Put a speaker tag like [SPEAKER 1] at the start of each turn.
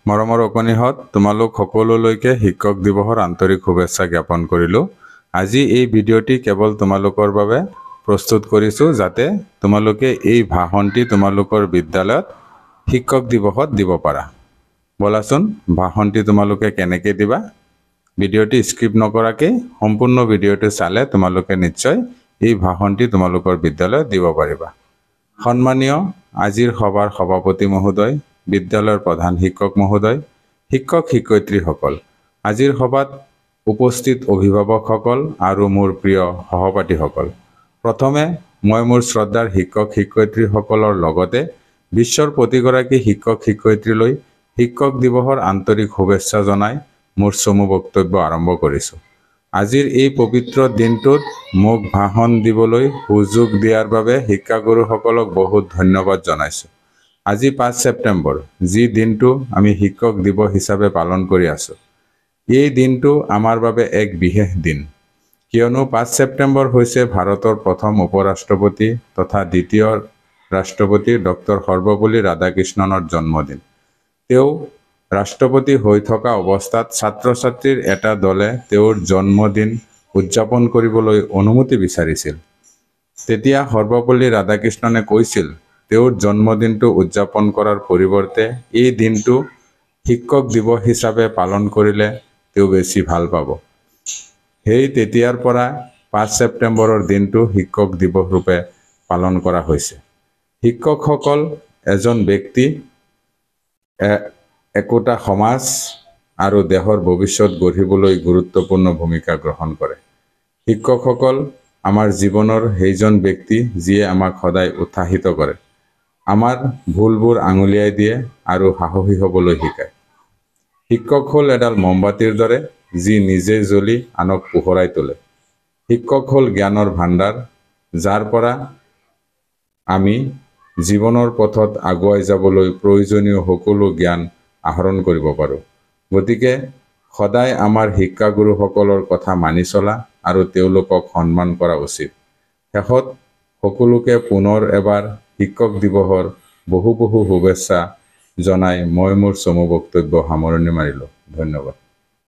[SPEAKER 1] মৰমৰ অকণিহঁত তোমালোক সকলোলৈকে শিক্ষক দিৱসৰ আন্তৰিক শুভেচ্ছা জ্ঞাপন কৰিলোঁ। আজি এই ভিডিঅ'টি কেৱল তোমালোকৰ বাবে প্ৰস্তুত কৰিছোঁ যাতে তোমালোকে এই ভাষণটি তোমালোকৰ বিদ্যালয়ত শিক্ষক দিৱসত দিব পাৰা। বলাচোন ভাষণটি তোমালোকে কেনেকৈ দিবা। ভিডিঅ'টি স্কিপ নকৰাকৈ সম্পূৰ্ণ ভিডিঅ'টো চালে তোমালোকে নিশ্চয় এই ভাষণটি তোমালোকৰ বিদ্যালয়ত দিব পাৰিবা। সন্মানীয় আজিৰ সভাৰ সভাপতি মহোদয়, বিদ্যালয়ৰ প্ৰধান শিক্ষক মহোদয়, শিক্ষক শিক্ষয়িত্ৰীসকল, আজিৰ সভাত উপস্থিত অভিভাৱকসকল আৰু মোৰ প্ৰিয় সহপাঠীসকল, প্ৰথমে মই মোৰ শ্ৰদ্ধাৰ শিক্ষক শিক্ষয়িত্ৰীসকলৰ লগতে বিশ্বৰ প্ৰতিগৰাকী শিক্ষক শিক্ষয়িত্ৰীলৈ শিক্ষক দিৱসৰ আন্তৰিক শুভেচ্ছা জনাই মোৰ চমু বক্তব্য আৰম্ভ কৰিছোঁ। আজিৰ এই পবিত্ৰ দিনটোত মোক ভাষণ দিবলৈ সুযোগ দিয়াৰ বাবে শিক্ষাগুৰুসকলক বহুত ধন্যবাদ জনাইছোঁ। আজি 5 ছেপ্টেম্বৰ, যি দিনটো আমি শিক্ষক দিৱস হিচাপে পালন কৰি আছোঁ। এই দিনটো আমাৰ বাবে এক বিশেষ দিন, কিয়নো 5 ছেপ্টেম্বৰ হৈছে ভাৰতৰ প্ৰথম উপৰাষ্ট্ৰপতি তথা দ্বিতীয় ৰাষ্ট্ৰপতি ডক্টৰ সৰ্বপল্লী ৰাধাকৃষ্ণনৰ জন্মদিন। তেওঁ ৰাষ্ট্ৰপতি হৈ থকা অৱস্থাত ছাত্ৰ ছাত্ৰীৰ এটা দলে তেওঁৰ জন্মদিন উদযাপন কৰিবলৈ অনুমতি বিচাৰিছিল। তেতিয়া সৰ্বপল্লী ৰাধাকৃষ্ণনে কৈছিল তেওঁৰ জন্মদিনটো উদযাপন কৰাৰ পৰিৱৰ্তে এই দিনটো শিক্ষক দিৱস হিচাপে পালন কৰিলে তেওঁ বেছি ভাল পাব। সেই তেতিয়াৰ পৰা 5 ছেপ্টেম্বৰৰ দিনটো শিক্ষক দিৱস ৰূপে পালন কৰা হৈছে। শিক্ষকসকল এজন ব্যক্তি, একোটা সমাজ আৰু দেশৰ ভৱিষ্যত গঢ়িবলৈ গুৰুত্বপূৰ্ণ ভূমিকা গ্ৰহণ কৰে। শিক্ষকসকল আমাৰ জীৱনৰ সেইজন ব্যক্তি যিয়ে আমাক সদায় উৎসাহিত কৰে, আমাৰ ভুলবোৰ আঙুলিয়াই দিয়ে আৰু সাহসী হ'বলৈ শিকায়। শিক্ষক হ'ল এডাল মমবাতিৰ দৰে যি নিজে জ্বলি আনক পোহৰাই তোলে। শিক্ষক হ'ল জ্ঞানৰ ভাণ্ডাৰ, যাৰ পৰা আমি জীৱনৰ পথত আগুৱাই যাবলৈ প্ৰয়োজনীয় সকলো জ্ঞান আহৰণ কৰিব পাৰোঁ। গতিকে সদায় আমাৰ শিক্ষাগুৰুসকলৰ কথা মানি চলা আৰু তেওঁলোকক সন্মান কৰা উচিত। শেষত সকলোকে পুনৰ এবাৰ শিক্ষক দিৱসৰ বহু শুভেচ্ছা জনাই মই মোৰ চমু বক্তব্য সামৰণি মাৰিলোঁ। ধন্যবাদ।